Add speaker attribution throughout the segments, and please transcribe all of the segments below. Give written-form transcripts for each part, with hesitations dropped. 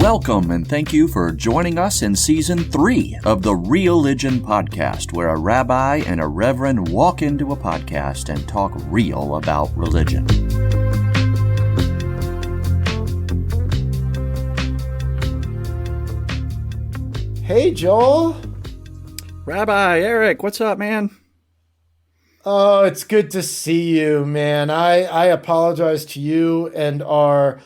Speaker 1: Welcome and thank you for joining us in Season 3 of the Religion Podcast, where a rabbi and a reverend walk into a podcast and talk real about religion.
Speaker 2: Hey, Joel.
Speaker 1: Rabbi Eric, what's up, man?
Speaker 2: Oh, it's good to see you, man. I apologize to you and our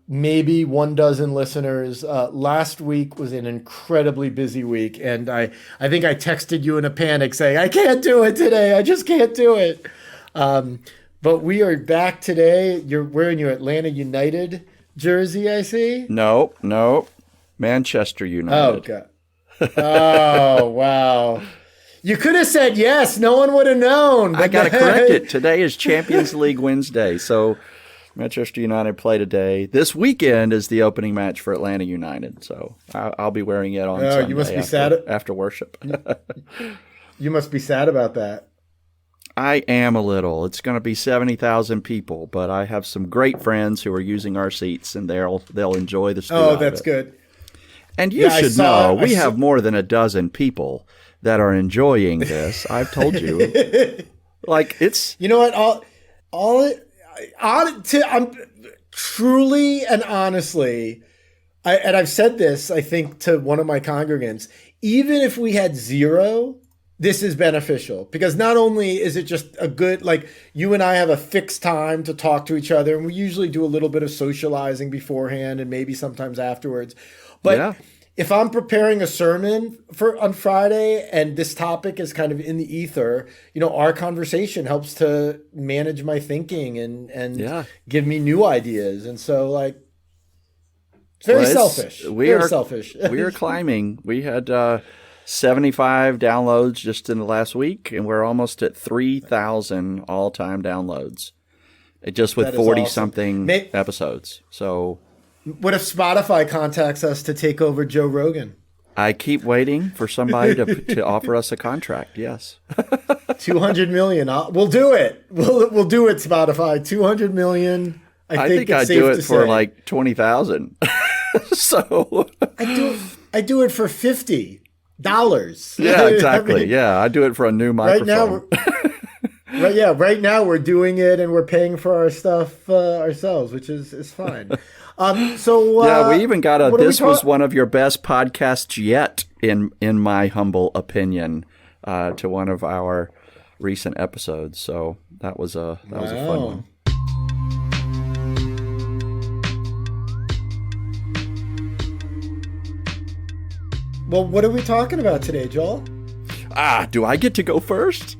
Speaker 2: maybe 12 listeners. Last week was an incredibly busy week, and I think I texted you in a panic saying, I can't do it today. I just can't do it. But we are back today. You're wearing your Atlanta United jersey, I see.
Speaker 1: No. Manchester United.
Speaker 2: Oh, God. Oh, wow. You could have said yes. No one would have known.
Speaker 1: I got to correct it. Today is Champions League Wednesday, so Manchester United play today. This weekend is the opening match for Atlanta United, so I'll be wearing it on Sunday.
Speaker 2: You must be
Speaker 1: after worship.
Speaker 2: You must be sad about that.
Speaker 1: I am a little. It's going to be 70,000 people, but I have some great friends who are using our seats, and they'll enjoy the story.
Speaker 2: Oh, that's good.
Speaker 1: And you should know, we have more than a dozen people that are enjoying this. I've told you. Like, it's...
Speaker 2: You know what? I'm truly and honestly, I've said this, I think, to one of my congregants, even if we had 0, this is beneficial. Because not only is it just a good, like, you and I have a fixed time to talk to each other, and we usually do a little bit of socializing beforehand and maybe sometimes afterwards. But if I'm preparing a sermon on Friday and this topic is kind of in the ether, our conversation helps to manage my thinking and give me new ideas. And so, like, it's very selfish. We are climbing.
Speaker 1: We had 75 downloads just in the last week, and we're almost at 3,000 all-time downloads. Just with 40-something episodes. So...
Speaker 2: What if Spotify contacts us to take over Joe Rogan?
Speaker 1: I keep waiting for somebody to offer us a contract. Yes,
Speaker 2: 200 million. We'll do it. We'll do it. Spotify, 200 million. I think I'd do it
Speaker 1: for like 20,000. So
Speaker 2: I do it for $50.
Speaker 1: Yeah, exactly. I do it for a new microphone.
Speaker 2: Right now we're doing it and we're paying for our stuff ourselves, which is fine.
Speaker 1: We even got this was one of your best podcasts yet, in my humble opinion, to one of our recent episodes. So that was a fun one.
Speaker 2: Well, what are we talking about today, Joel?
Speaker 1: Do I get to go first?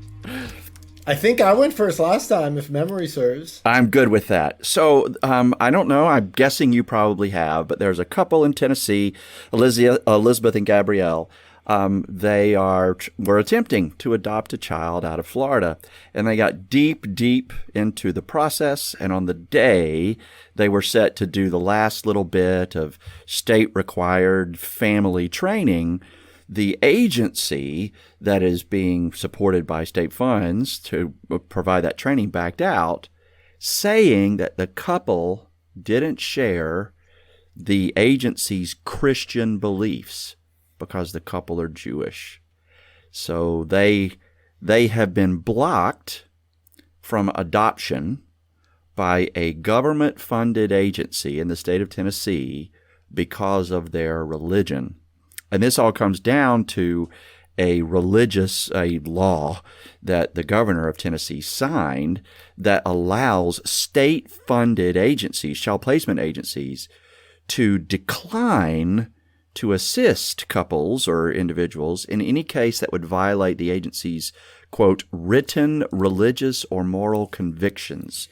Speaker 2: I think I went first last time, if memory serves.
Speaker 1: I'm good with that. So I don't know. I'm guessing you probably have, but there's a couple in Tennessee, Elizabeth and Gabrielle. They were attempting to adopt a child out of Florida, and they got deep into the process. And on the day they were set to do the last little bit of state-required family training, the agency that is being supported by state funds to provide that training backed out, saying that the couple didn't share the agency's Christian beliefs because the couple are Jewish. So they have been blocked from adoption by a government-funded agency in the state of Tennessee because of their religion. And this all comes down to a law that the governor of Tennessee signed that allows state-funded agencies, child placement agencies, to decline to assist couples or individuals in any case that would violate the agency's, quote, written religious or moral convictions.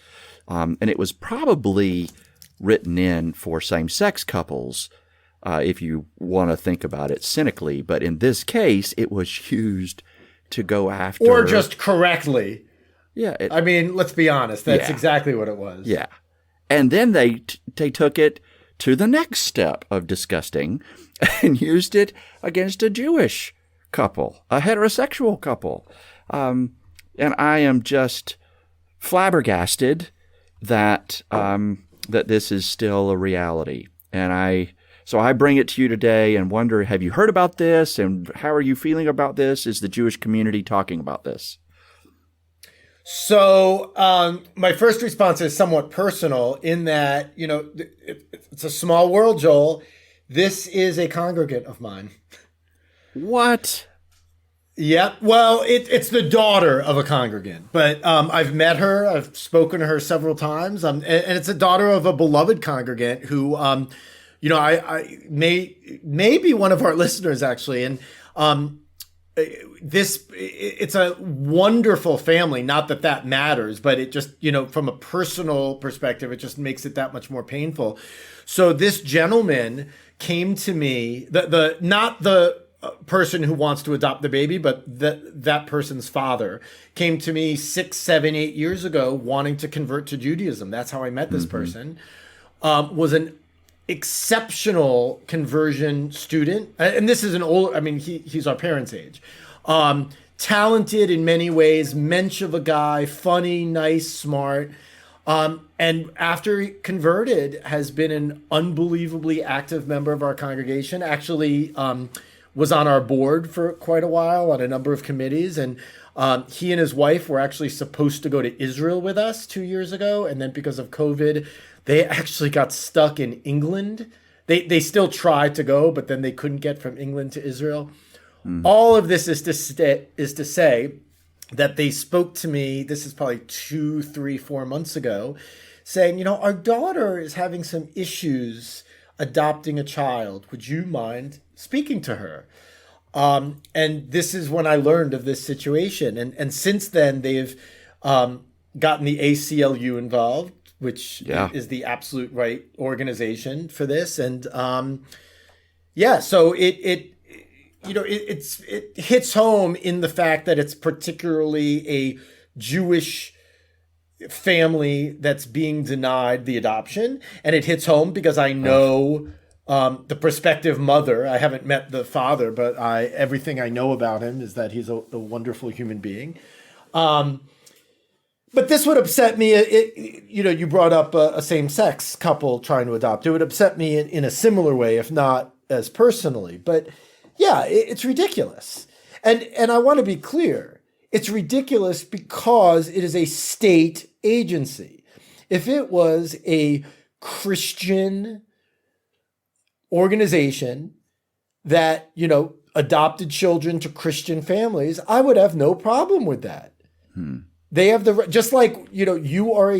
Speaker 1: And it was probably written in for same-sex couples, if you want to think about it cynically. But in this case, it was used to go after...
Speaker 2: Or just correctly.
Speaker 1: Yeah.
Speaker 2: I mean, let's be honest. That's exactly what it was.
Speaker 1: Yeah. And then they took it to the next step of disgusting and used it against a Jewish couple, a heterosexual couple. And I am just flabbergasted that that this is still a reality. And So I bring it to you today and wonder, have you heard about this? And how are you feeling about this? Is the Jewish community talking about this?
Speaker 2: So my first response is somewhat personal in that, it's a small world, Joel. This is a congregant of mine.
Speaker 1: What?
Speaker 2: Yeah, well, it's the daughter of a congregant, but I've met her. I've spoken to her several times, and it's a daughter of a beloved congregant who, I may be one of our listeners actually, and it's a wonderful family. Not that that matters, but it just, from a personal perspective, it just makes it that much more painful. So this gentleman came to me, not the person who wants to adopt the baby, but that person's father came to me 6, 7, 8 years ago wanting to convert to Judaism. That's how I met this person. Was an exceptional conversion student. And this is an old, he's our parents' age. Talented in many ways, mensch of a guy, funny, nice, smart. And after he converted, has been an unbelievably active member of our congregation. Actually, was on our board for quite a while on a number of committees. And he and his wife were actually supposed to go to Israel with us 2 years ago. And then because of COVID, they actually got stuck in England. They still tried to go, but then they couldn't get from England to Israel. All of this is to say that they spoke to me, this is probably 2, 3, 4 months ago, saying, our daughter is having some issues adopting a child. Would you mind speaking to her? And this is when I learned of this situation. And since then, they've gotten the ACLU involved, which is the absolute right organization for this. And so it hits home in the fact that it's particularly a Jewish family that's being denied the adoption. And it hits home because I know the prospective mother. I haven't met the father, but everything I know about him is that he's a wonderful human being. But this would upset me. You brought up a same-sex couple trying to adopt. It would upset me in a similar way, if not as personally. But yeah, it's ridiculous. And I want to be clear. It's ridiculous because it is a state agency. If it was a Christian organization that, adopted children to Christian families, I would have no problem with that. They have just like, you are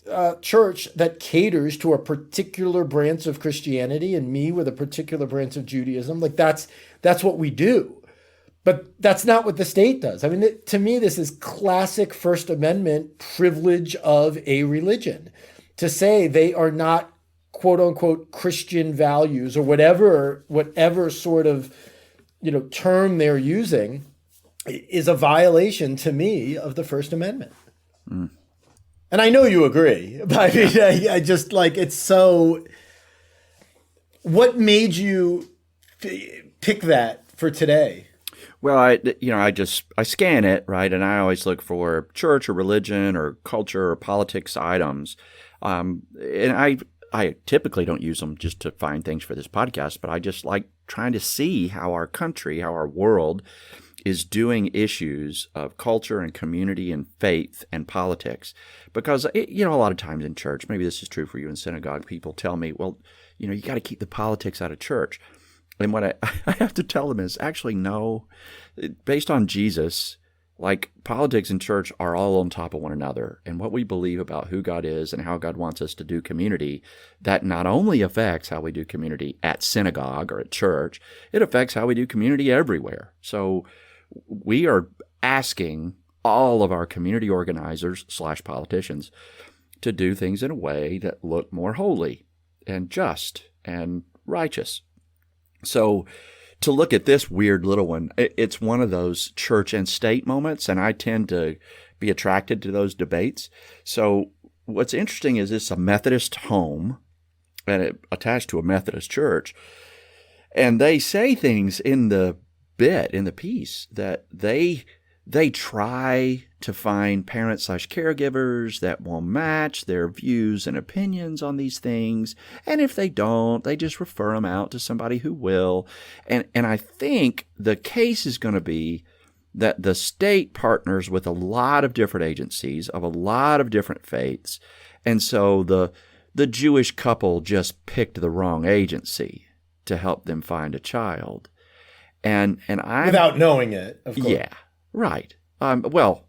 Speaker 2: a church that caters to a particular branch of Christianity and me with a particular branch of Judaism. Like that's what we do. But that's not what the state does. To me, this is classic First Amendment privilege of a religion. To say they are not, quote unquote, Christian values or whatever sort of, term they're using is a violation to me of the First Amendment. And I know you agree, but I just it's so. What made you pick that for today?
Speaker 1: Well, I scan it, right, and I always look for church or religion or culture or politics items, and I typically don't use them just to find things for this podcast, but I just like trying to see how our country, how our world is doing issues of culture and community and faith and politics. Because, a lot of times in church, maybe this is true for you in synagogue, people tell me, well, you got to keep the politics out of church. And what I have to tell them is actually no, based on Jesus, politics and church are all on top of one another. And what we believe about who God is and how God wants us to do community, that not only affects how we do community at synagogue or at church, it affects how we do community everywhere. So we are asking all of our community organizers / politicians to do things in a way that look more holy and just and righteous. So to look at this weird little one, it's one of those church and state moments, and I tend to be attracted to those debates. So what's interesting is it's a Methodist home and it attached to a Methodist church, and they say things in the piece that they they try to find parents/caregivers that will match their views and opinions on these things. And if they don't, they just refer them out to somebody who will. And I think the case is going to be that the state partners with a lot of different agencies of a lot of different faiths. And so the Jewish couple just picked the wrong agency to help them find a child. And I
Speaker 2: without knowing it, of course.
Speaker 1: Yeah, right. Well,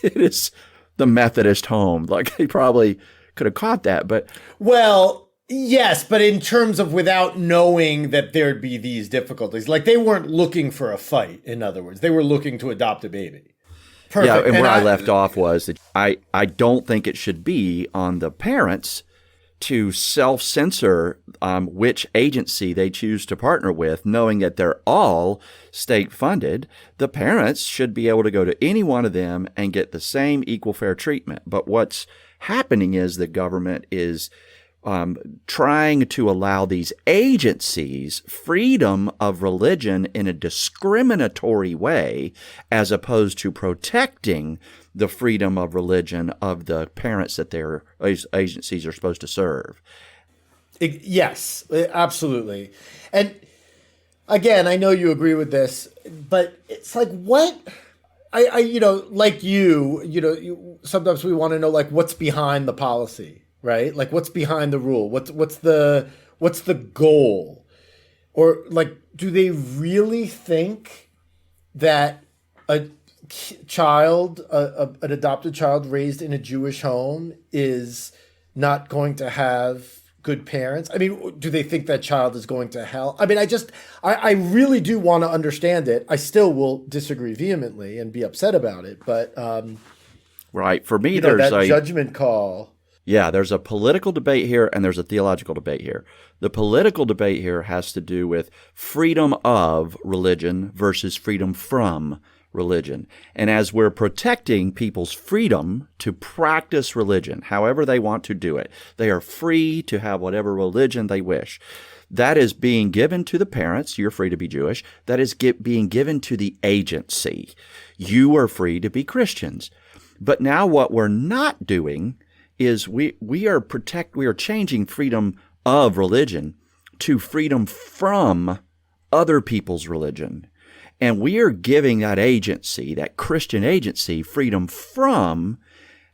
Speaker 1: it is the Methodist home. Like, they probably could have caught that, but
Speaker 2: well, yes, but in terms of without knowing that there'd be these difficulties, like they weren't looking for a fight. In other words, they were looking to adopt a baby. Perfect.
Speaker 1: Yeah, and where I left off was that I don't think it should be on the parents to self-censor which agency they choose to partner with, knowing that they're all state-funded. The parents should be able to go to any one of them and get the same equal fair treatment. But what's happening is the government is trying to allow these agencies freedom of religion in a discriminatory way, as opposed to protecting the freedom of religion of the parents that their agencies are supposed to serve.
Speaker 2: Yes, absolutely. And again, I know you agree with this, but it's like, what? I like sometimes we want to know, like, what's behind the policy, right? Like, what's behind the rule? What's the goal? Or, like, do they really think that an adopted child raised in a Jewish home is not going to have good parents? I mean, do they think that child is going to hell? I mean, I really do want to understand it. I still will disagree vehemently and be upset about it, but
Speaker 1: right. For me, there's
Speaker 2: that judgment call.
Speaker 1: Yeah, there's a political debate here and there's a theological debate here. The political debate here has to do with freedom of religion versus freedom from religion. And as we're protecting people's freedom to practice religion, however they want to do it, they are free to have whatever religion they wish. That is being given to the parents. You're free to be Jewish. That is being given to the agency. You are free to be Christians. But now what we're not doing is we are changing freedom of religion to freedom from other people's religion. And we are giving that agency, that Christian agency, freedom from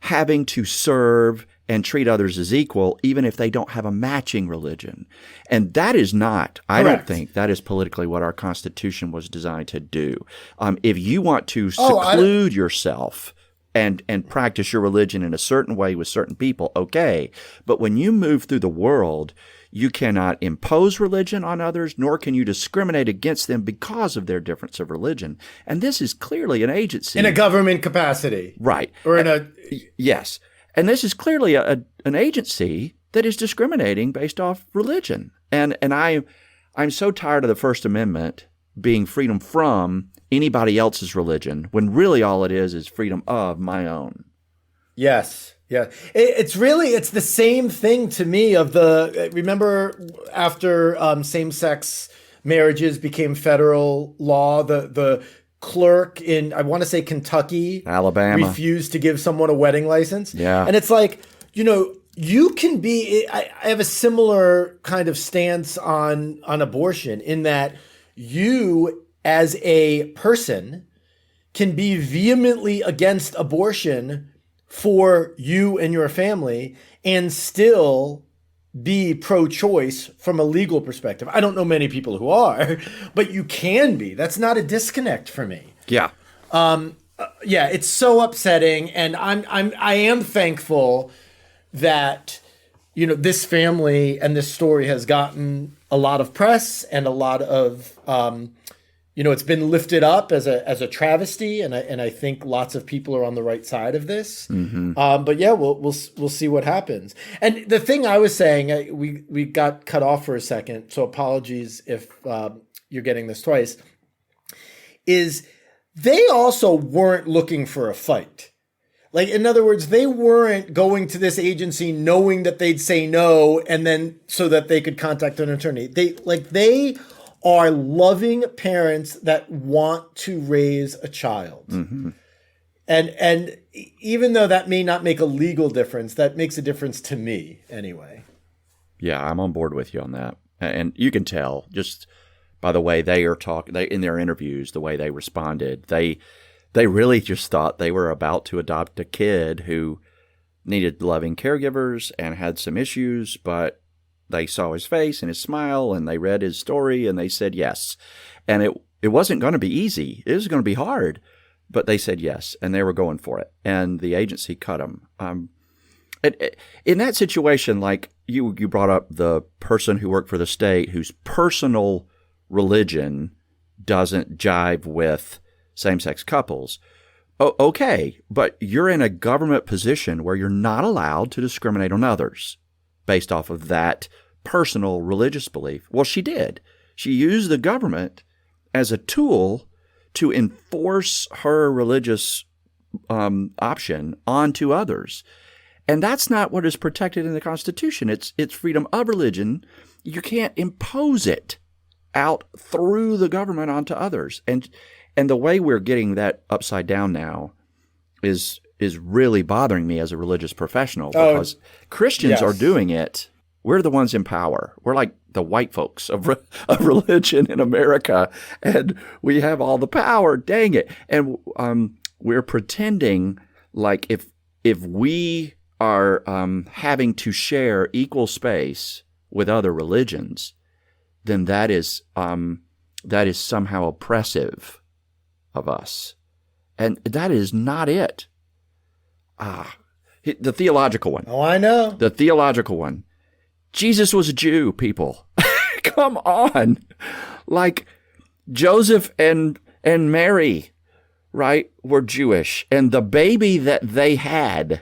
Speaker 1: having to serve and treat others as equal, even if they don't have a matching religion. And that is not, I don't think, that is politically what our Constitution was designed to do. If you want to seclude yourself and practice your religion in a certain way with certain people, okay. But when you move through the world, you cannot impose religion on others, nor can you discriminate against them because of their difference of religion. And this is clearly an agency.
Speaker 2: In a government capacity.
Speaker 1: Right.
Speaker 2: Or in a...
Speaker 1: Yes. And this is clearly an agency that is discriminating based off religion. And I'm so tired of the First Amendment being freedom from anybody else's religion, when really all it is freedom of my own.
Speaker 2: Yes. Yeah. It's the same thing to me remember after same-sex marriages became federal law, the clerk in, I want to say Kentucky,
Speaker 1: Alabama,
Speaker 2: refused to give someone a wedding license.
Speaker 1: Yeah.
Speaker 2: And it's like, you can be, I have a similar kind of stance on abortion, in that you as a person can be vehemently against abortion for you and your family and still be pro-choice from a legal perspective. I don't know many people who are, but you can be. That's not a disconnect for me.
Speaker 1: Yeah.
Speaker 2: Yeah, it's so upsetting, and I am thankful that this family and this story has gotten a lot of press and a lot of it's been lifted up as a travesty, and I think lots of people are on the right side of this. Mm-hmm. But yeah, we'll see what happens. And the thing I was saying, we got cut off for a second, so apologies if you're getting this twice. Is they also weren't looking for a fight. Like, in other words, they weren't going to this agency knowing that they'd say no, and then so that they could contact an attorney. They are loving parents that want to raise a child.
Speaker 1: Mm-hmm.
Speaker 2: And even though that may not make a legal difference, that makes a difference to me anyway.
Speaker 1: Yeah, I'm on board with you on that. And you can tell just by the way they are talking, in their interviews, the way they responded, they really just thought they were about to adopt a kid who needed loving caregivers and had some issues, but they saw his face and his smile and they read his story and they said yes. And it wasn't going to be easy. It was going to be hard, but they said yes, and they were going for it. And the agency cut them. In that situation, like you brought up the person who worked for the state whose personal religion doesn't jive with same-sex couples. Okay, but you're in a government position where you're not allowed to discriminate on others based off of that personal religious belief. Well, she did. She used the government as a tool to enforce her religious option onto others. And that's not what is protected in the Constitution. It's freedom of religion. You can't impose it out through the government onto others. And the way we're getting that upside down now is really bothering me as a religious professional, because Christians are doing it. We're the ones in power. We're like the white folks of religion in America, and we have all the power. Dang it! And we're pretending like if we are having to share equal space with other religions, then that is somehow oppressive of us, and that is not it. The theological one.
Speaker 2: Oh, I know.
Speaker 1: The theological one. Jesus was a Jew, people. Come on. Like Joseph and Mary, right, were Jewish. And the baby that they had,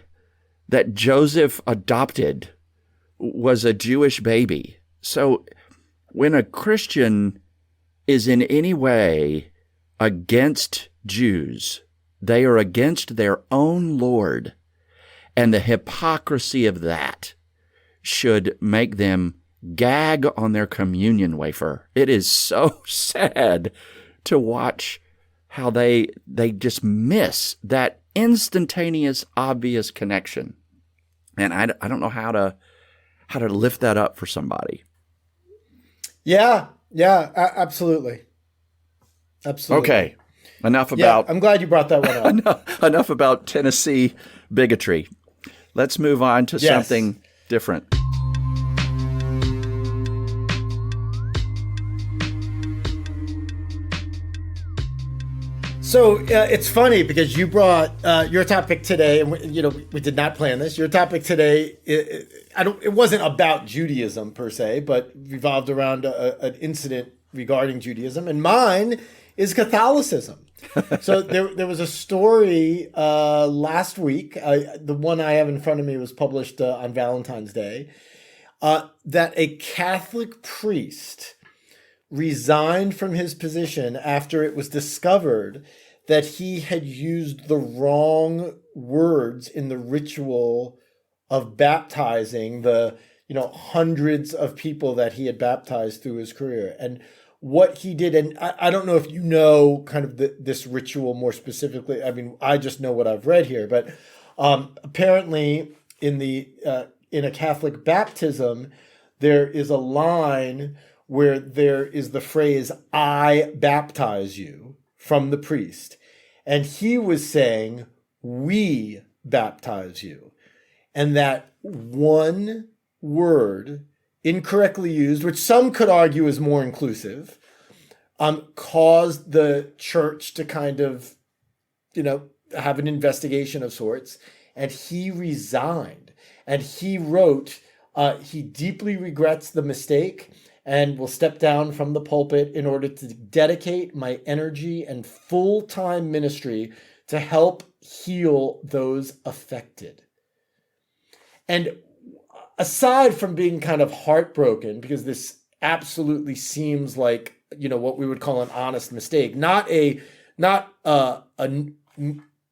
Speaker 1: that Joseph adopted, was a Jewish baby. So when a Christian is in any way against Jews, they are against their own Lord. And the hypocrisy of that should make them gag on their communion wafer. It is so sad to watch how they just miss that instantaneous, obvious connection. And I don't know how to lift that up for somebody.
Speaker 2: Yeah, absolutely. Absolutely.
Speaker 1: Okay, enough about...
Speaker 2: I'm glad you brought that one up.
Speaker 1: enough about Tennessee bigotry. Let's move on to something different.
Speaker 2: So it's funny because you brought your topic today, and we did not plan this. Your topic today, it wasn't about Judaism per se, but revolved around an incident regarding Judaism, and mine is Catholicism. So there was a story last week. The one I have in front of me was published on Valentine's Day, that a Catholic priest resigned from his position after it was discovered that he had used the wrong words in the ritual of baptizing the hundreds of people that he had baptized through his career. And what he did, and I don't know if you know kind of this ritual more specifically. I mean, I just know what I've read here, but apparently in a Catholic baptism, there is a line where there is the phrase, "I baptize you," from the priest. And he was saying, "We baptize you." And that one word, incorrectly used, which some could argue is more inclusive, caused the church to kind of, have an investigation of sorts. And he resigned. And he wrote, he deeply regrets the mistake and will step down from the pulpit in order to dedicate my energy and full-time ministry to help heal those affected. And aside from being kind of heartbroken, because this absolutely seems like, what we would call an honest mistake, not a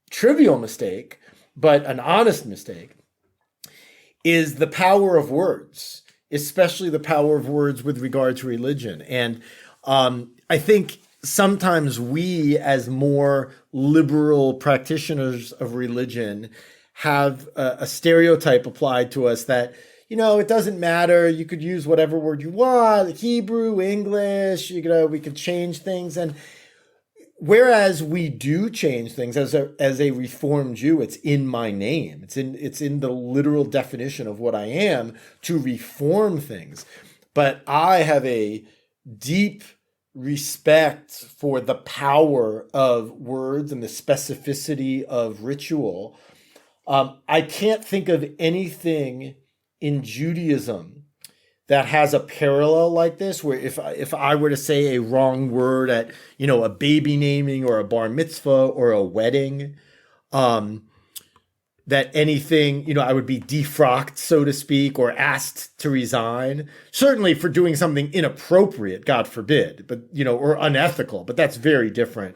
Speaker 2: trivial mistake, but an honest mistake, is the power of words, especially the power of words with regard to religion. And I think sometimes we, as more liberal practitioners of religion, have a stereotype applied to us that, it doesn't matter. You could use whatever word you want, Hebrew, English, we could change things. And whereas we do change things as a Reformed Jew, it's in my name. It's in the literal definition of what I am to reform things. But I have a deep respect for the power of words and the specificity of ritual. I can't think of anything in Judaism that has a parallel like this, where if I were to say a wrong word at, a baby naming or a bar mitzvah or a wedding, that anything, I would be defrocked, so to speak, or asked to resign. Certainly for doing something inappropriate, God forbid, but, or unethical, but that's very different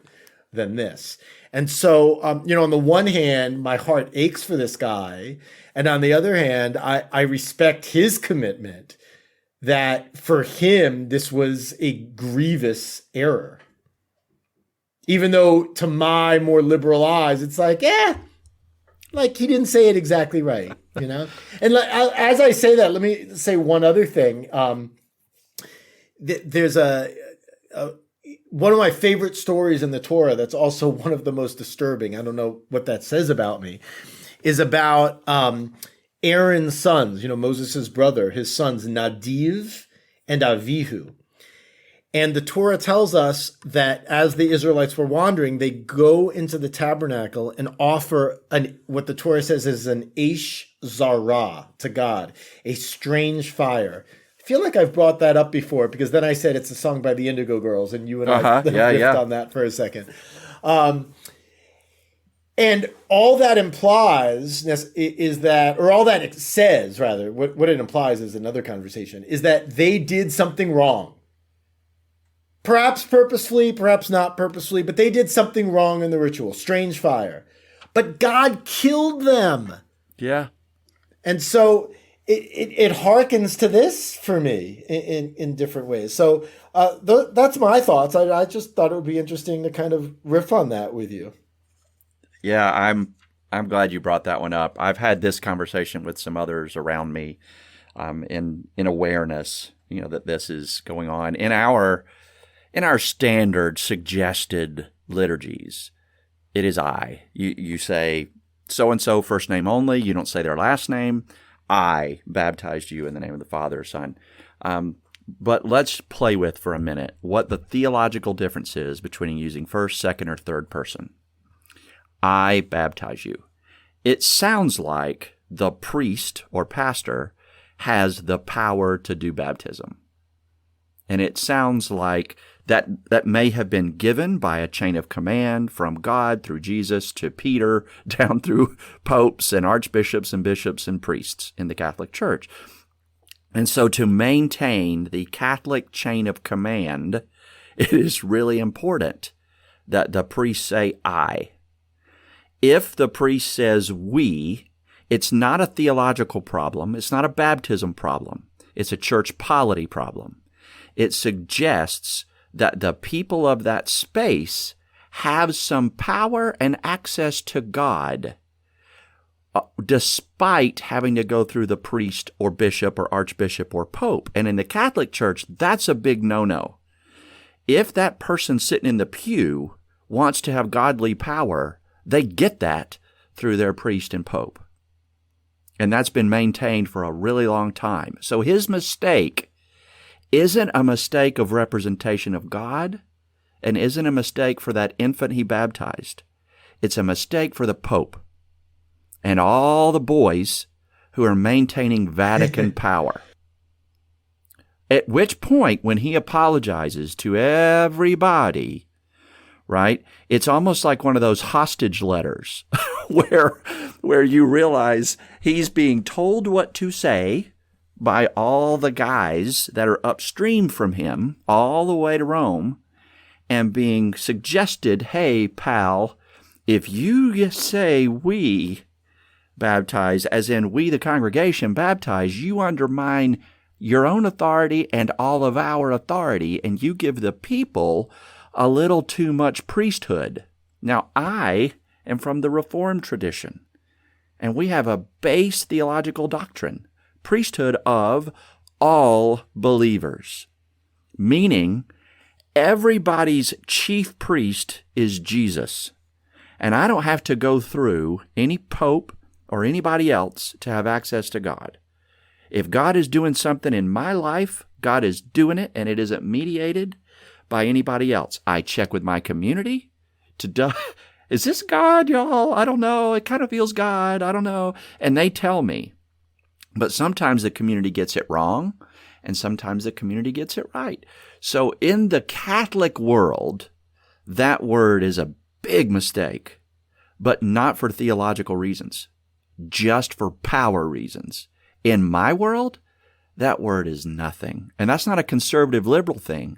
Speaker 2: than this. And so, on the one hand, my heart aches for this guy. And on the other hand, I respect his commitment that for him, this was a grievous error. Even though to my more liberal eyes, it's like he didn't say it exactly right, And as I say that, let me say one other thing. There's one of my favorite stories in the Torah that's also one of the most disturbing. I don't know what that says about me, is about Aaron's sons, Moses' brother, his sons Nadiv and Avihu. And the Torah tells us that as the Israelites were wandering, they go into the tabernacle and offer what the Torah says is an Eish Zarah to God, a strange fire. I feel like I've brought that up before because then I said it's a song by the Indigo Girls, and you and I riffed on that for a second. And all that implies is that, or all that it says, rather, what it implies is another conversation, is that they did something wrong. Perhaps purposefully, perhaps not purposefully, but they did something wrong in the ritual. Strange fire. But God killed them.
Speaker 1: Yeah.
Speaker 2: And so it harkens to this for me in different ways. So that's my thoughts. I just thought it would be interesting to kind of riff on that with you.
Speaker 1: Yeah, I'm glad you brought that one up. I've had this conversation with some others around me in awareness, that this is going on. In our standard suggested liturgies, it is I. You say so-and-so first name only. You don't say their last name. I baptized you in the name of the Father, Son. But let's play with for a minute what the theological difference is between using first, second, or third person. I baptize you. It sounds like the priest or pastor has the power to do baptism. And it sounds like that may have been given by a chain of command from God through Jesus to Peter, down through popes and archbishops and bishops and priests in the Catholic Church. And so to maintain the Catholic chain of command, it is really important that the priest say I. If the priest says we, it's not a theological problem. It's not a baptism problem. It's a church polity problem. It suggests that the people of that space have some power and access to God despite having to go through the priest or bishop or archbishop or pope. And in the Catholic Church, that's a big no-no. If that person sitting in the pew wants to have godly power, they get that through their priest and pope. And that's been maintained for a really long time. So his mistake isn't a mistake of representation of God and isn't a mistake for that infant he baptized. It's a mistake for the Pope and all the boys who are maintaining Vatican power. At which point, when he apologizes to everybody, right, it's almost like one of those hostage letters where you realize he's being told what to say by all the guys that are upstream from him all the way to Rome, and being suggested, hey, pal, if you say we baptize, as in we the congregation baptize, you undermine your own authority and all of our authority, and you give the people a little too much priesthood. Now, I am from the Reformed tradition, and we have a base theological doctrine, priesthood of all believers, meaning everybody's chief priest is Jesus. And I don't have to go through any pope or anybody else to have access to God. If God is doing something in my life, God is doing it, and it isn't mediated by anybody else. I check with my community is this God, y'all? I don't know. It kind of feels God. I don't know. And they tell me. But sometimes the community gets it wrong, and sometimes the community gets it right. So in the Catholic world, that word is a big mistake, but not for theological reasons, just for power reasons. In my world, that word is nothing. And that's not a conservative liberal thing.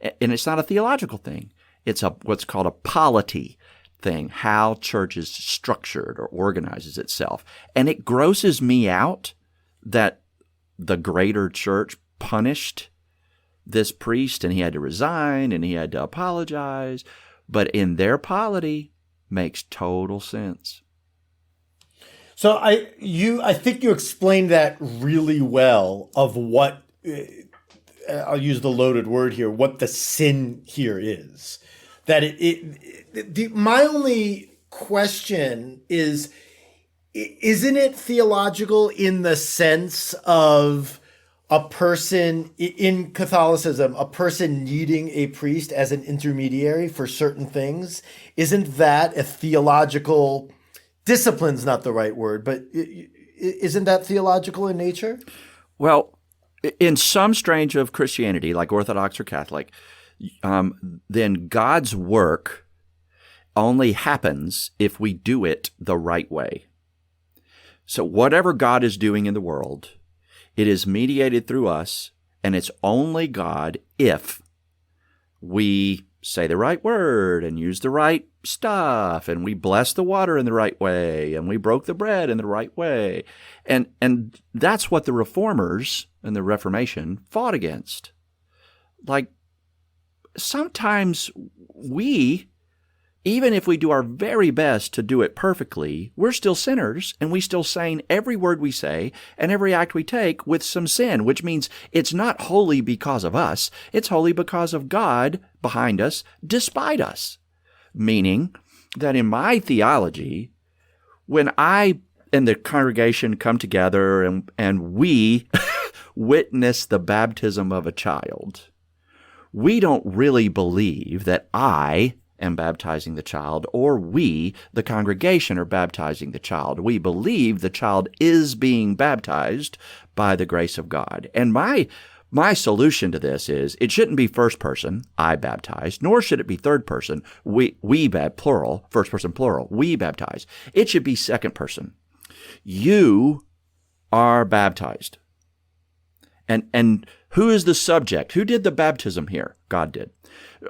Speaker 1: And it's not a theological thing. It's what's called a polity thing, how church is structured or organizes itself. And it grosses me out that the greater church punished this priest and he had to resign and he had to apologize. But in their polity, makes total sense.
Speaker 2: So I think you explained that really well of what, I'll use the loaded word here, what the sin here is. That my only question is, isn't it theological in the sense of a person in Catholicism, a person needing a priest as an intermediary for certain things? Isn't that a theological discipline's not the right word, but isn't that theological in nature?
Speaker 1: Well, in some strange of Christianity, like Orthodox or Catholic, then God's work only happens if we do it the right way. So whatever God is doing in the world, it is mediated through us, and it's only God if we say the right word and use the right stuff, and we bless the water in the right way, and we broke the bread in the right way. And that's what the Reformers and the Reformation fought against. Like, sometimes we, even if we do our very best to do it perfectly, we're still sinners, and we still saying every word we say and every act we take with some sin, which means it's not holy because of us. It's holy because of God behind us, despite us. Meaning that in my theology, when I and the congregation come together and we witness the baptism of a child, we don't really believe that I am baptizing the child, or we, the congregation, are baptizing the child. We believe the child is being baptized by the grace of God. And my solution to this is it shouldn't be first person, I baptized, nor should it be third person, we plural, first person plural, we baptize. It should be second person. You are baptized. And who is the subject? Who did the baptism here? God did.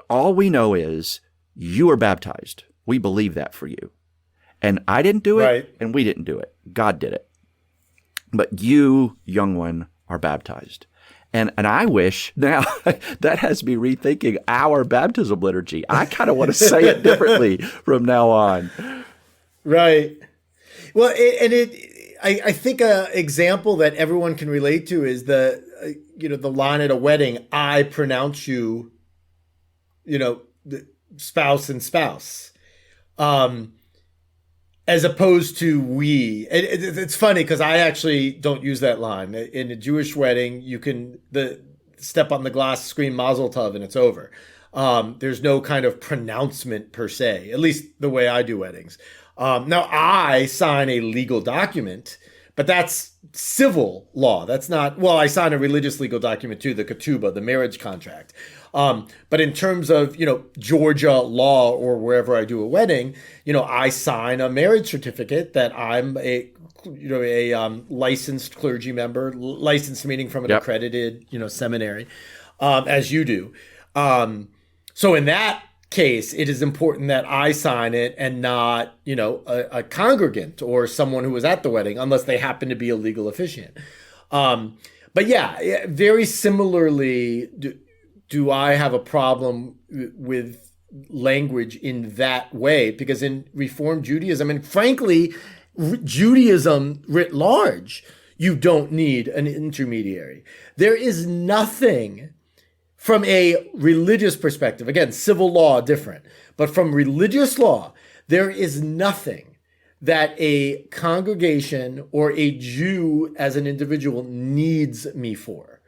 Speaker 1: All we know is you are baptized. We believe that for you. And I didn't do it, right, and we didn't do it. God did it. But you, young one, are baptized. And I wish now that has me rethinking our baptism liturgy. I kind of want to say it differently from now on.
Speaker 2: Right. Well, I think an example that everyone can relate to is the line at a wedding, I pronounce you, the spouse and spouse, as opposed to we. It's funny because I actually don't use that line. In a Jewish wedding, you can step on the glass, scream Mazel Tov, and it's over. There's no kind of pronouncement per se, at least the way I do weddings. Now, I sign a legal document, but that's civil law. That's not, well, I sign a religious legal document too, the ketubah, the marriage contract. But in terms of, Georgia law or wherever I do a wedding, I sign a marriage certificate that I'm a licensed clergy member, licensed meaning from an accredited, seminary, as you do. So in that case, it is important that I sign it and not, a congregant or someone who was at the wedding, unless they happen to be a legal officiant. But yeah, very similarly, do I have a problem with language in that way? Because in Reform Judaism, and frankly, Judaism writ large, you don't need an intermediary. There is nothing from a religious perspective, again, civil law different, but from religious law, there is nothing that a congregation or a Jew as an individual needs me for.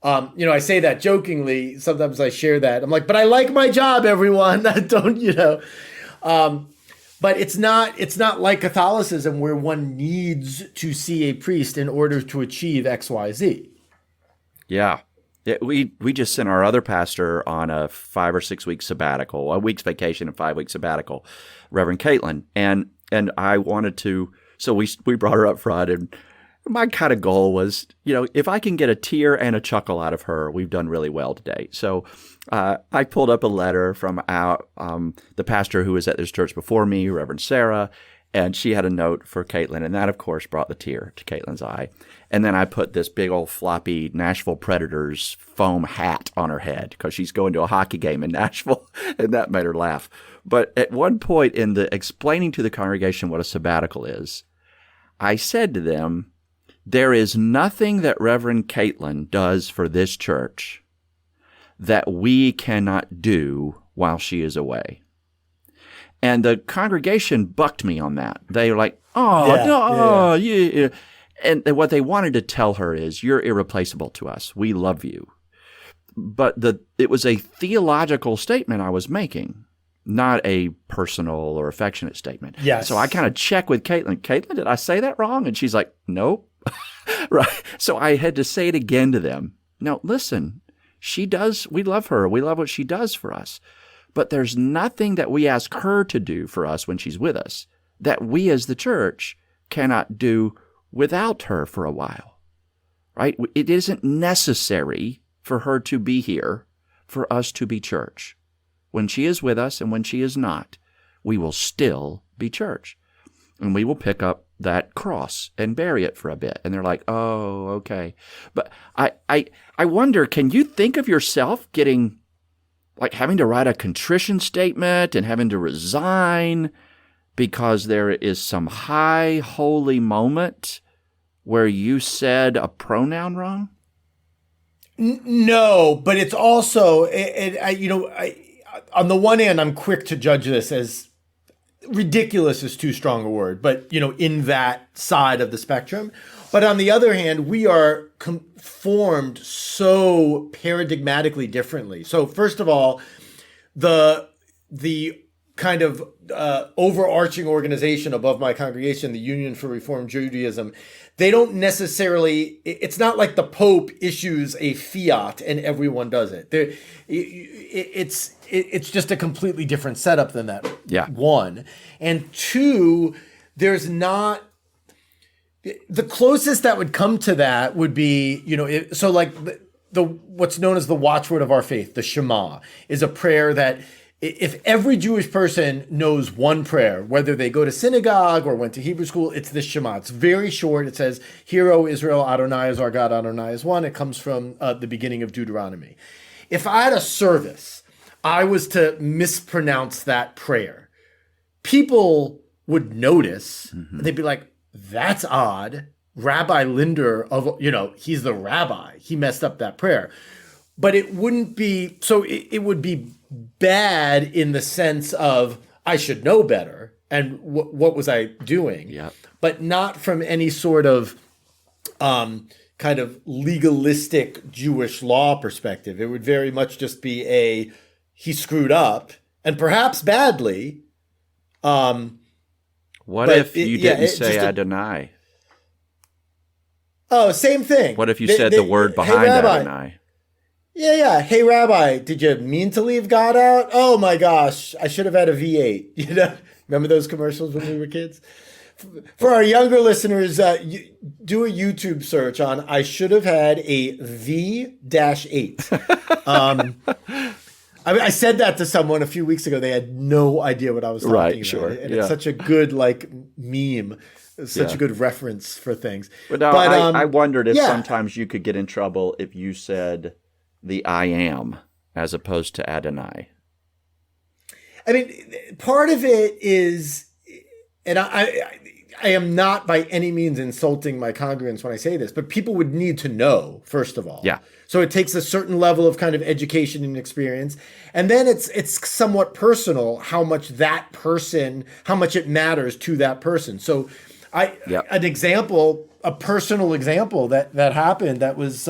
Speaker 2: I say that jokingly. Sometimes I share that. I'm like, but I like my job, everyone. Don't. But it's not like Catholicism where one needs to see a priest in order to achieve X, Y, Z.
Speaker 1: Yeah. We just sent our other pastor on a 5 or 6 week sabbatical, a week's vacation and 5 week sabbatical, Reverend Caitlin. And I wanted to, so we brought her up front, and my kind of goal was, if I can get a tear and a chuckle out of her, we've done really well today. So I pulled up a letter from the pastor who was at this church before me, Reverend Sarah, and she had a note for Caitlin, and that, of course, brought the tear to Caitlin's eye. And then I put this big old floppy Nashville Predators foam hat on her head because she's going to a hockey game in Nashville, and that made her laugh. But at one point in the explaining to the congregation what a sabbatical is, I said to them, there is nothing that Reverend Caitlin does for this church that we cannot do while she is away. And the congregation bucked me on that. They were like, yeah. And what they wanted to tell her is, you're irreplaceable to us. We love you. But it was a theological statement I was making, not a personal or affectionate statement.
Speaker 2: Yes.
Speaker 1: So I kind of check with Caitlin. Caitlin, did I say that wrong? And she's like, nope. Right. So I had to say it again to them. No, listen, we love her. We love what she does for us. But there's nothing that we ask her to do for us when she's with us that we as the church cannot do without her for a while, right? It isn't necessary for her to be here for us to be church. When she is with us and when she is not, we will still be church. And we will pick up that cross and bury it for a bit. And they're like, oh, okay. But I wonder, can you think of yourself having to write a contrition statement and having to resign because there is some high holy moment where you said a pronoun wrong?
Speaker 2: No, but it's also, on the one hand, I'm quick to judge this as ridiculous is too strong a word, but in that side of the spectrum. But on the other hand, we are formed so paradigmatically differently. So first of all, the kind of overarching organization above my congregation, the Union for Reform Judaism, they don't necessarily, it's not like the Pope issues a fiat and everyone does it. It's just a completely different setup than that.
Speaker 1: Yeah.
Speaker 2: One. And two, there's not, the closest that would come to that would be, so like the what's known as the watchword of our faith, the Shema, is a prayer that if every Jewish person knows one prayer, whether they go to synagogue or went to Hebrew school, it's the Shema. It's very short. It says, "Hear, O Israel, Adonai is our God, Adonai is one." It comes from the beginning of Deuteronomy. If I had a service, I was to mispronounce that prayer, people would notice. Mm-hmm. They'd be like, that's odd. Rabbi Linder, he's the rabbi. He messed up that prayer. But it wouldn't be, so it would be bad in the sense of I should know better. And what was I doing?
Speaker 1: Yeah. But
Speaker 2: not from any sort of kind of legalistic Jewish law perspective. It would very much just be he screwed up, and perhaps badly.
Speaker 1: What if you didn't say Adonai?
Speaker 2: Oh, same thing.
Speaker 1: What if you said the word behind Adonai?
Speaker 2: Yeah. Hey, Rabbi, did you mean to leave God out? Oh, my gosh. I should have had a V8. Remember those commercials when we were kids? For our younger listeners, do a YouTube search on I should have had a V-8. I said that to someone a few weeks ago. They had no idea what I was talking about.
Speaker 1: Sure.
Speaker 2: And it's such a good meme such a good reference for things.
Speaker 1: But no,
Speaker 2: But
Speaker 1: I wondered if
Speaker 2: yeah.
Speaker 1: sometimes you could get in trouble if you said the I am as opposed to Adonai.
Speaker 2: I mean, part of it is, and I am not by any means insulting my congregants when I say this, but people would need to know, first of all.
Speaker 1: Yeah.
Speaker 2: So it takes a certain level of kind of education and experience. And then it's somewhat personal how much that person, how much it matters to that person. So an example, a personal example that happened that was,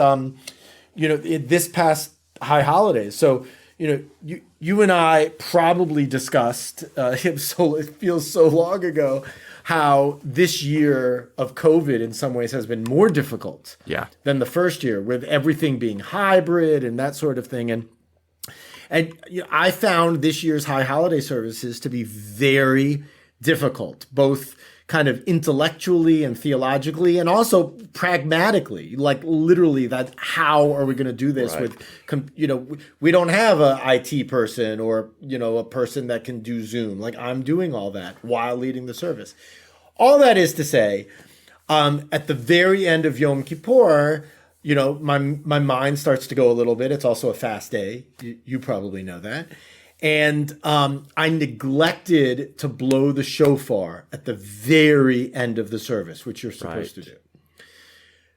Speaker 2: this past high holidays. So, you and I probably discussed, it feels so long ago, how this year of COVID in some ways has been more difficult than the first year, with everything being hybrid and that sort of thing. And I found this year's high holiday services to be very difficult, both kind of intellectually and theologically, and also pragmatically, like literally that how are we going to do this with, we don't have a IT person or, a person that can do Zoom. Like I'm doing all that while leading the service. All that is to say, at the very end of Yom Kippur, my mind starts to go a little bit. It's also a fast day. You probably know that. And I neglected to blow the shofar at the very end of the service, which you're supposed to do.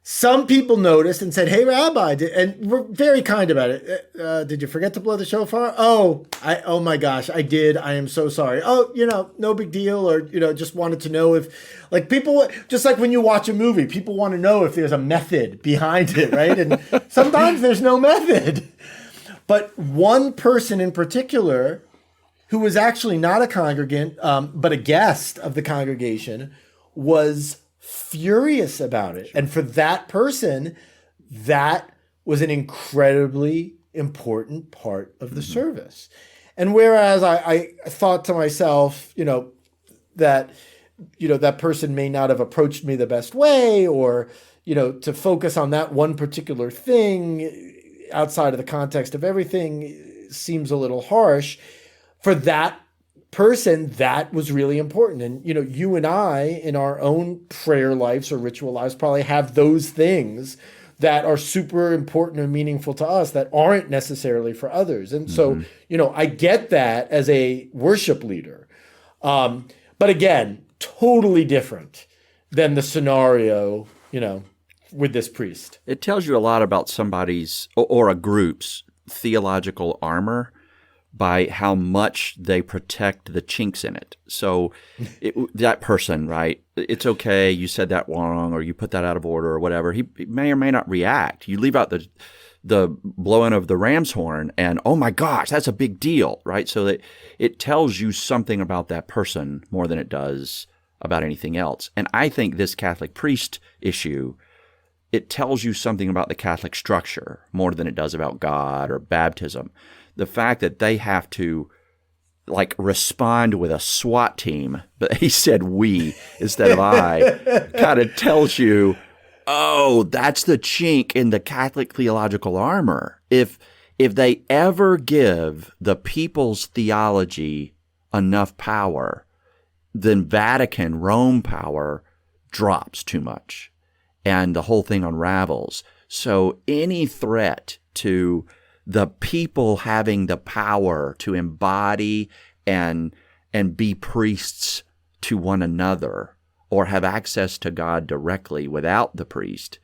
Speaker 2: Some people noticed and said, "Hey, Rabbi," and were very kind about it. Did you forget to blow the shofar? Oh my gosh, I did. I am so sorry. Oh, no big deal. Or, just wanted to know if, like, people, just like when you watch a movie, people want to know if there's a method behind it, right? And sometimes there's no method. But one person in particular, who was actually not a congregant, but a guest of the congregation, was furious about it. And for that person, that was an incredibly important part of the service. And whereas I thought to myself, that person may not have approached me the best way, or, to focus on that one particular thing outside of the context of everything seems a little harsh. For that person, that was really important. And, you and I in our own prayer lives or ritual lives probably have those things that are super important and meaningful to us that aren't necessarily for others. And so, I get that as a worship leader. But again, totally different than the scenario, with this priest.
Speaker 1: It tells you a lot about somebody's or a group's theological armor by how much they protect the chinks in it. So that person, right, it's okay, you said that wrong or you put that out of order or whatever. He may or may not react. You leave out the blowing of the ram's horn and, oh my gosh, that's a big deal, right? So that it tells you something about that person more than it does about anything else. And I think this Catholic priest issue, it tells you something about the Catholic structure more than it does about God or baptism. The fact that they have to respond with a SWAT team, but he said we instead of I, kind of tells you, oh, that's the chink in the Catholic theological armor. If they ever give the people's theology enough power, then Vatican, Rome power drops too much. And the whole thing unravels. So any threat to the people having the power to embody and be priests to one another or have access to God directly without the priest,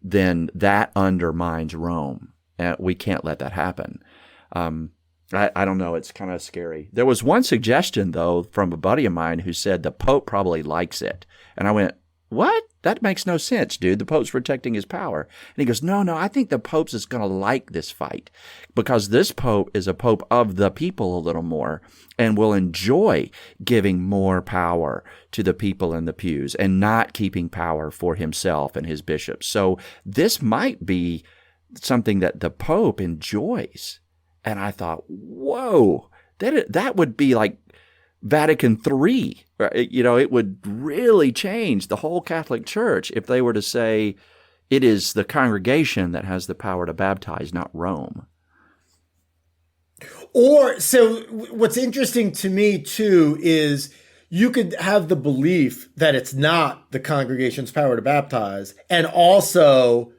Speaker 1: then that undermines Rome. And we can't let that happen. I don't know. It's kind of scary. There was one suggestion, though, from a buddy of mine who said the Pope probably likes it. And I went, what? That makes no sense, dude. The Pope's protecting his power. And he goes, no, I think the Pope's is going to like this fight because this Pope is a Pope of the people a little more and will enjoy giving more power to the people in the pews and not keeping power for himself and his bishops. So this might be something that the Pope enjoys. And I thought, whoa, that would be like Vatican III. It would really change the whole Catholic Church if they were to say it is the congregation that has the power to baptize, not Rome.
Speaker 2: Or, so what's interesting to me too is you could have the belief that it's not the congregation's power to baptize, and also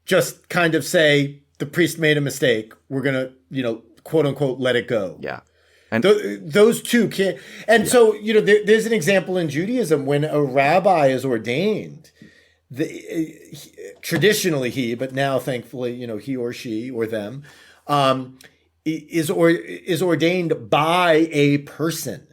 Speaker 2: just kind of say the priest made a mistake. We're going to, quote unquote, let it go.
Speaker 1: Yeah. And
Speaker 2: those two can't. And so, there's an example in Judaism when a rabbi is ordained. Traditionally he, but now thankfully, he or she or them is ordained by a person.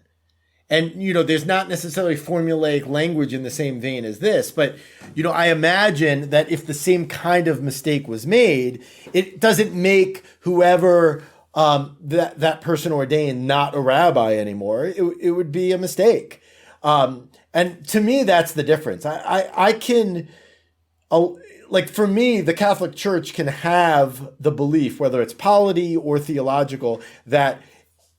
Speaker 2: And, there's not necessarily formulaic language in the same vein as this, but, I imagine that if the same kind of mistake was made, it doesn't make whoever that person ordained not a rabbi anymore. It would be a mistake. And to me, that's the difference. I can, for me, the Catholic Church can have the belief, whether it's polity or theological, that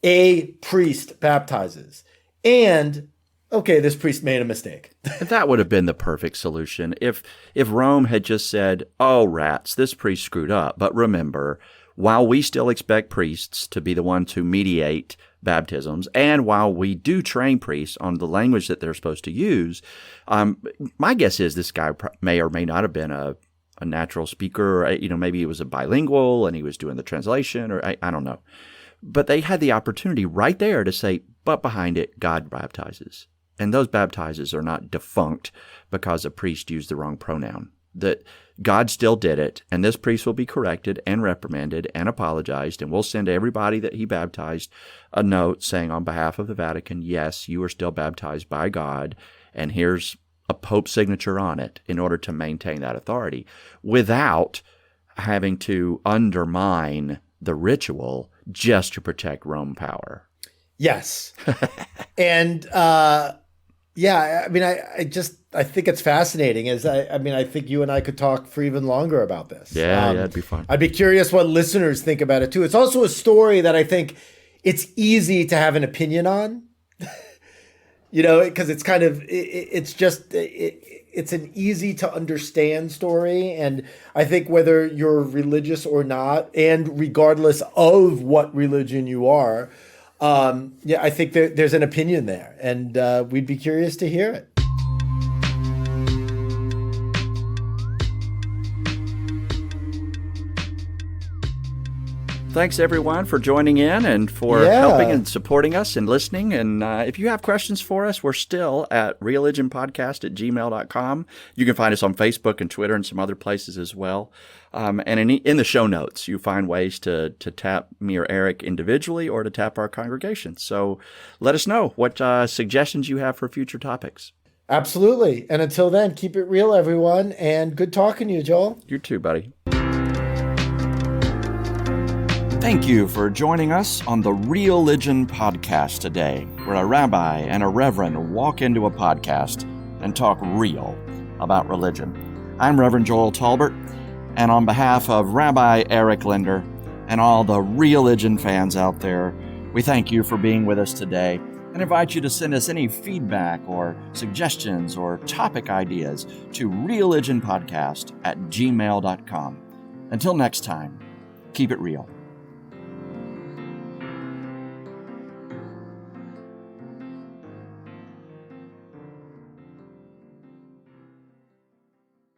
Speaker 2: a priest baptizes. And, okay, this priest made a mistake.
Speaker 1: That would have been the perfect solution. If Rome had just said, oh, rats, this priest screwed up. But remember, while we still expect priests to be the one to mediate baptisms, and while we do train priests on the language that they're supposed to use, my guess is this guy may or may not have been a natural speaker. Or, maybe he was a bilingual and he was doing the translation, or I don't know. But they had the opportunity right there to say, but behind it, God baptizes. And those baptizes are not defunct because a priest used the wrong pronoun. That God still did it, and this priest will be corrected and reprimanded and apologized, and we'll send everybody that he baptized a note saying on behalf of the Vatican, yes, you are still baptized by God, and here's a Pope's signature on it in order to maintain that authority without having to undermine the ritual just to protect Rome power.
Speaker 2: Yes. And, I think it's fascinating. I think you and I could talk for even longer about this.
Speaker 1: Yeah, it'd be fun.
Speaker 2: I'd be curious what listeners think about it too. It's also a story that I think it's easy to have an opinion on, because it's kind of, it's an easy to understand story. And I think whether you're religious or not, and regardless of what religion you are, I think there's an opinion there, and we'd be curious to hear it.
Speaker 1: Thanks, everyone, for joining in and for helping and supporting us and listening. And if you have questions for us, we're still at religionpodcast@gmail.com. You can find us on Facebook and Twitter and some other places as well. And in the show notes, you find ways to tap me or Eric individually or to tap our congregation. So let us know what suggestions you have for future topics.
Speaker 2: Absolutely. And until then, keep it real, everyone. And good talking to you, Joel.
Speaker 1: You too, buddy. Thank you for joining us on the Religion Podcast today, where a rabbi and a reverend walk into a podcast and talk real about religion. I'm Reverend Joel Talbert, and on behalf of Rabbi Eric Linder and all the Religion fans out there, we thank you for being with us today and invite you to send us any feedback or suggestions or topic ideas to religionpodcast@gmail.com. Until next time, keep it real.